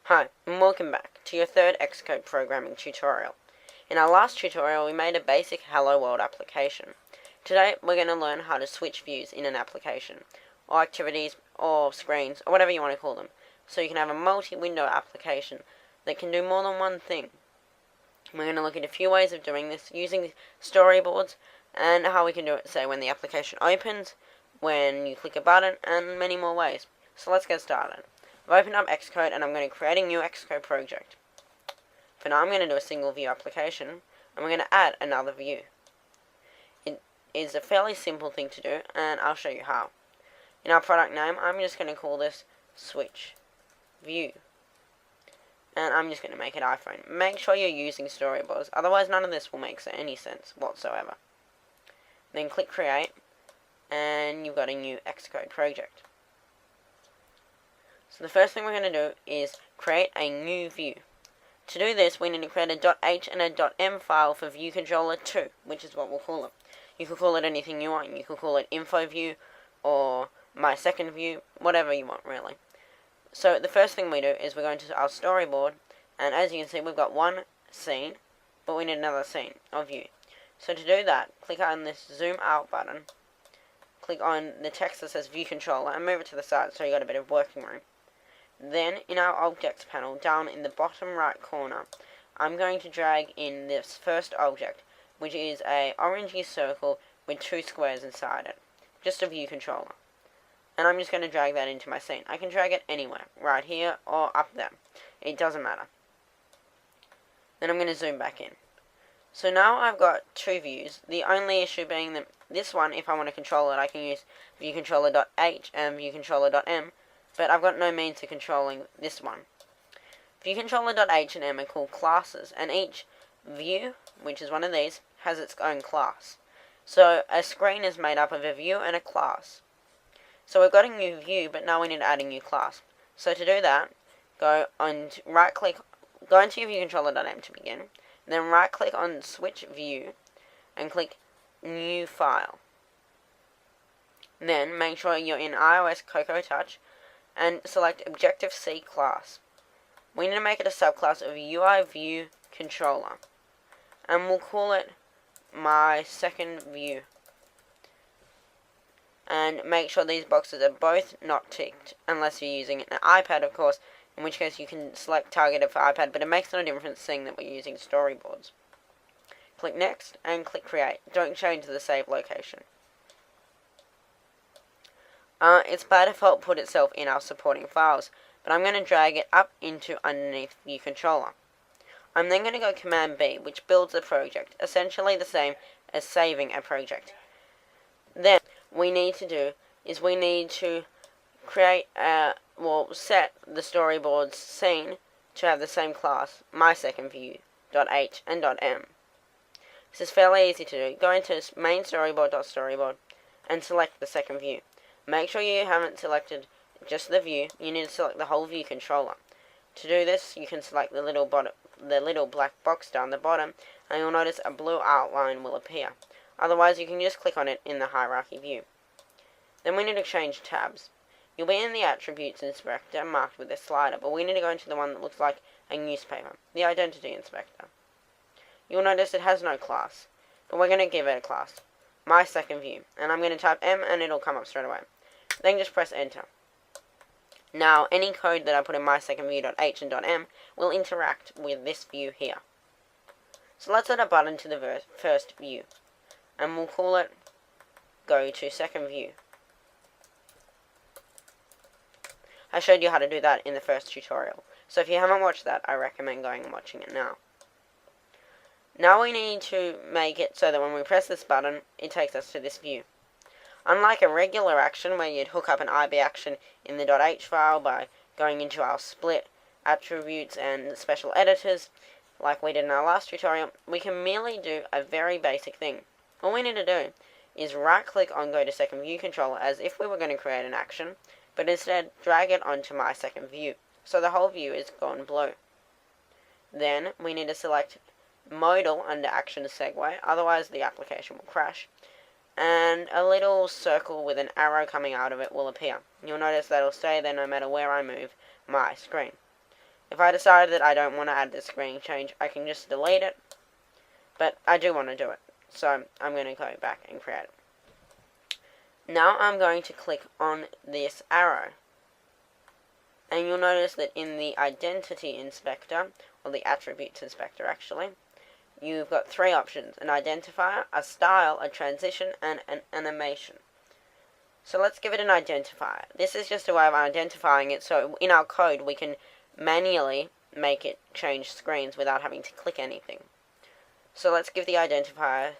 Hi, and welcome back to your third Xcode programming tutorial. In our last tutorial, we made a basic Hello World application. Today, we're going to learn how to switch views in an application, or activities, or screens, or whatever you want to call them, so you can have a multi-window application that can do more than one thing. We're going to look at a few ways of doing this, using storyboards, and how we can do it, say, when the application opens, when you click a button, and many more ways. So let's get started. I've opened up Xcode and I'm going to create a new Xcode project. For now I'm going to do a single view application and we're going to add another view. It is a fairly simple thing to do and I'll show you how. In our product name I'm just going to call this switch view. And I'm just going to make it iPhone. Make sure you're using storyboards, otherwise none of this will make any sense whatsoever. Then click create and you've got a new Xcode project. So the first thing we're going to do is create a new view. To do this, we need to create a .h and a .m file for viewController2, which is what we'll call it. You could call it anything you want. You could call it InfoView or MySecondView, whatever you want, really. So the first thing we do is we're going to our storyboard, and as you can see, we've got one scene, but we need another scene of view. So to do that, click on this zoom out button, click on the text that says viewController, and move it to the side so you got a bit of working room. Then, in our objects panel, down in the bottom right corner, I'm going to drag in this first object, which is a orangey circle with two squares inside it. Just a view controller. And I'm just going to drag that into my scene. I can drag it anywhere, right here or up there. It doesn't matter. Then I'm going to zoom back in. So now I've got two views. The only issue being that this one, if I want to control it, I can use viewController.h and viewController.m. But I've got no means of controlling this one. ViewController.h and m are called classes, and each view, which is one of these, has its own class. So a screen is made up of a view and a class. So we've got a new view, but now we need to add a new class. So to do that, go into your ViewController.m to begin, then right click on Switch View, and click New File. Then make sure you're in iOS Cocoa Touch, and select Objective-C class. We need to make it a subclass of UI View Controller, and we'll call it MySecondView. And make sure these boxes are both not ticked, unless you're using an iPad, of course, in which case you can select targeted for iPad, but it makes no difference seeing that we're using storyboards. Click Next, and click Create. Don't change the save location. It's by default put itself in our supporting files, but I'm going to drag it up into underneath ViewController. I'm then going to go Command B, which builds a project, essentially the same as saving a project. Then, we need to create set the storyboard's scene to have the same class, MySecondView.h and .m. This is fairly easy to do. Go into main storyboard and select the second view. Make sure you haven't selected just the view. You need to select the whole view controller. To do this, you can select the little black box down the bottom, and you'll notice a blue outline will appear. Otherwise, you can just click on it in the hierarchy view. Then we need to change tabs. You'll be in the attributes inspector marked with a slider, but we need to go into the one that looks like a newspaper, the identity inspector. You'll notice it has no class, but we're going to give it a class, MySecondView, and I'm going to type M and it'll come up straight away. Then just press enter. Now, any code that I put in MySecondView.h and .m will interact with this view here. So let's add a button to the first view, and we'll call it Go to Second View. I showed you how to do that in the first tutorial, so if you haven't watched that, I recommend going and watching it now. Now we need to make it so that when we press this button, it takes us to this view. Unlike a regular action where you'd hook up an IB action in the .h file by going into our split, attributes, and special editors, like we did in our last tutorial, we can merely do a very basic thing. All we need to do is right-click on Go to Second View Controller as if we were going to create an action, but instead drag it onto My Second View, so the whole view is gone blue. Then we need to select Modal under Action Segue, otherwise the application will crash, and a little circle with an arrow coming out of it will appear. You'll notice that it'll stay there no matter where I move my screen. If I decide that I don't want to add the screen change, I can just delete it. But I do want to do it, so I'm going to go back and create it. Now I'm going to click on this arrow. And you'll notice that in the Identity Inspector, or the Attributes Inspector actually, you've got three options: an identifier, a style, a transition, and an animation. So let's give it an identifier. This is just a way of identifying it, so in our code we can manually make it change screens without having to click anything. So let's give the identifier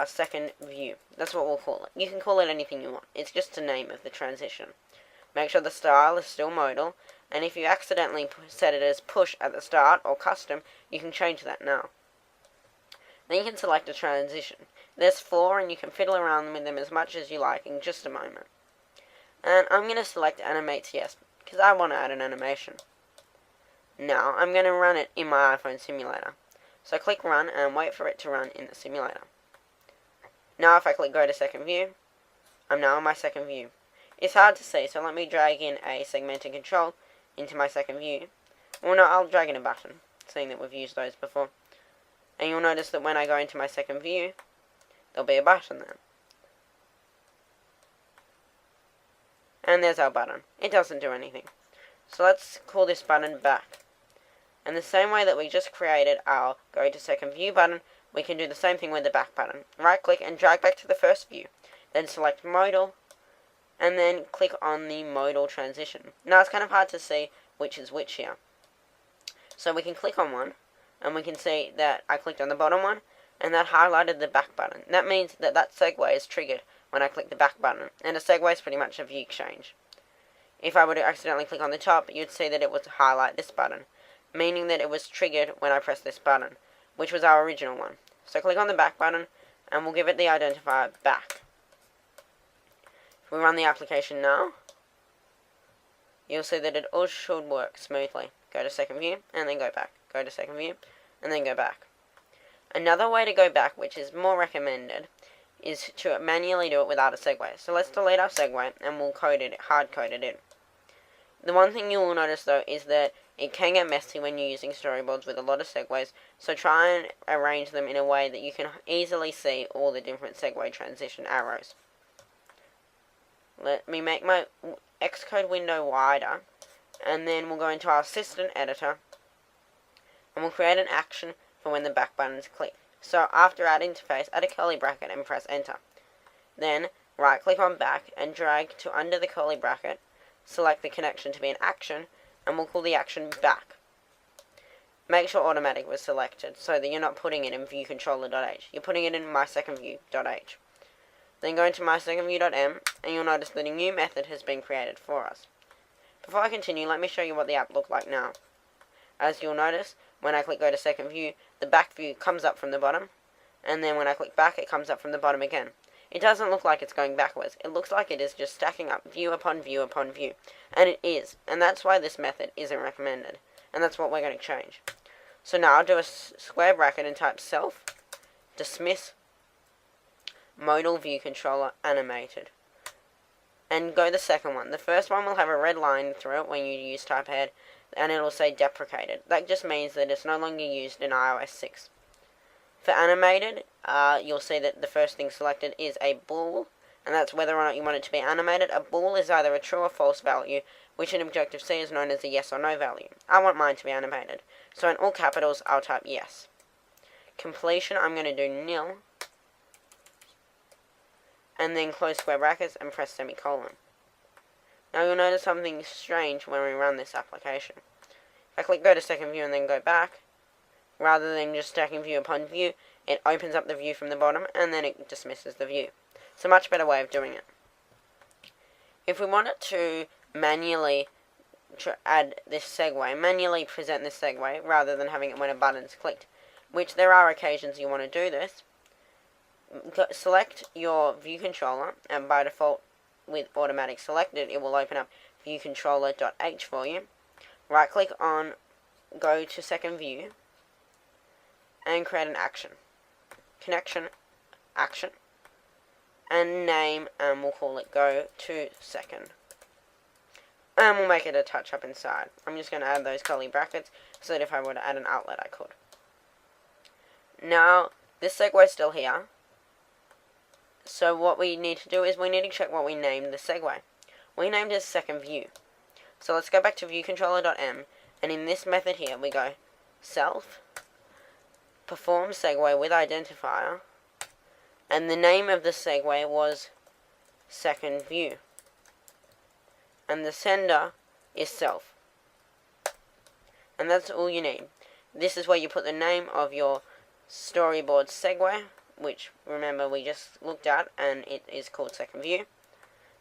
second view. That's what we'll call it. You can call it anything you want. It's just a name of the transition. Make sure the style is still modal, and if you accidentally set it as push at the start or custom, you can change that now. Then you can select a transition. There's 4, and you can fiddle around with them as much as you like in just a moment. And I'm going to select Animate Yes, because I want to add an animation. Now, I'm going to run it in my iPhone simulator. So click Run, and wait for it to run in the simulator. Now if I click Go to Second View, I'm now in my second view. It's hard to see, so let me drag in a segmented control into my second view. Well, no, I'll drag in a button, seeing that we've used those before. And you'll notice that when I go into my second view, there'll be a button there. And there's our button. It doesn't do anything. So let's call this button back. And the same way that we just created our Go to Second View button, we can do the same thing with the back button. Right click and drag back to the first view. Then select Modal, and then click on the modal transition. Now it's kind of hard to see which is which here. So we can click on one, and we can see that I clicked on the bottom one, and that highlighted the back button. That means that that segue is triggered when I click the back button, and a segue is pretty much a view change. If I were to accidentally click on the top, you'd see that it would highlight this button, meaning that it was triggered when I pressed this button, which was our original one. So click on the back button, and we'll give it the identifier back. If we run the application now, you'll see that it all should work smoothly. Go to second view, and then go back. Go to second view, and then go back. Another way to go back, which is more recommended, is to manually do it without a segue. So let's delete our segue, and we'll hard code it in. The one thing you will notice though is that it can get messy when you're using storyboards with a lot of segues, so try and arrange them in a way that you can easily see all the different segue transition arrows. Let me make my Xcode window wider, and then we'll go into our assistant editor, and we'll create an action for when the back button is clicked. So after add interface, add a curly bracket and press enter. Then right click on back and drag to under the curly bracket, select the connection to be an action, and we'll call the action back. Make sure automatic was selected so that you're not putting it in viewcontroller.h. You're putting it in mysecondview.h. Then go into mysecondview.m, and you'll notice that a new method has been created for us. Before I continue, let me show you what the app looks like now. As you'll notice, when I click go to second view, the back view comes up from the bottom, and then when I click back, it comes up from the bottom again. It doesn't look like it's going backwards. It looks like it is just stacking up view upon view upon view. And it is. And that's why this method isn't recommended. And that's what we're going to change. So now I'll do a square bracket and type self, dismiss, modal view controller animated. And go the second one. The first one will have a red line through it when you use type ahead, and it'll say deprecated. That just means that it's no longer used in iOS 6. For animated, you'll see that the first thing selected is a bool, and that's whether or not you want it to be animated. A bool is either a true or false value, which in Objective-C is known as a yes or no value. I want mine to be animated, so in all capitals, I'll type yes. Completion, I'm going to do nil, and then close square brackets and press semicolon. Now you'll notice something strange when we run this application. If I click go to second view and then go back, rather than just stacking view upon view, it opens up the view from the bottom and then it dismisses the view. It's a much better way of doing it. If we wanted to manually add this segue, manually present this segue, rather than having it when a button's clicked, which there are occasions you want to do this, select your view controller, and by default with automatic selected, it will open up viewcontroller.h for you. Right click on go to second view, and create an action. Connection, action, and name, and we'll call it go to second. And we'll make it a touch up inside. I'm just going to add those curly brackets so that if I were to add an outlet I could. Now, this segue is still here. So what we need to do is we need to check what we named the segue. We named it second view. So let's go back to viewcontroller.m, and in this method here we go self perform segue with identifier, and the name of the segue was second view, and the sender is self. And that's all you need. This is where you put the name of your storyboard segue, which remember we just looked at, and it is called second view.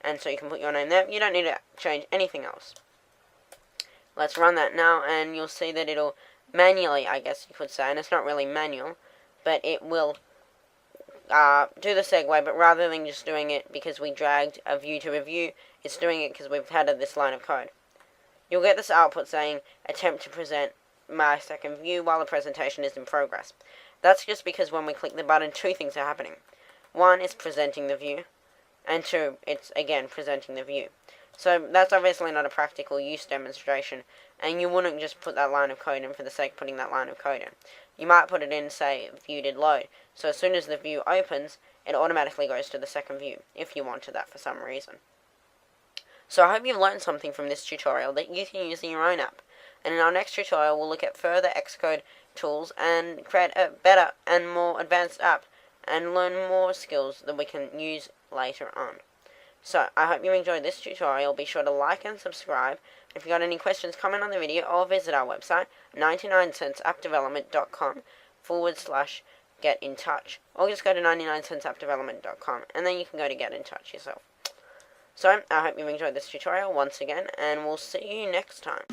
And so you can put your name there. You don't need to change anything else. Let's run that now, and you'll see that it'll manually, I guess you could say, and it's not really manual, but it will do the segue, but rather than just doing it because we dragged a view to a view, it's doing it because we've added this line of code. You'll get this output saying, attempt to present my second view while the presentation is in progress. That's just because when we click the button, two things are happening. One is presenting the view, and two, it's again presenting the view. So that's obviously not a practical use demonstration, and you wouldn't just put that line of code in for the sake of putting that line of code in. You might put it in, say, view did load. So as soon as the view opens, it automatically goes to the second view, if you wanted that for some reason. So I hope you've learned something from this tutorial that you can use in your own app. And in our next tutorial, we'll look at further Xcode tools and create a better and more advanced app and learn more skills that we can use later on. So, I hope you enjoyed this tutorial. Be sure to like and subscribe. If you've got any questions, comment on the video or visit our website, 99centsappdevelopment.com/get in touch. Or just go to 99centsappdevelopment.com and then you can go to get in touch yourself. So, I hope you've enjoyed this tutorial once again, and we'll see you next time.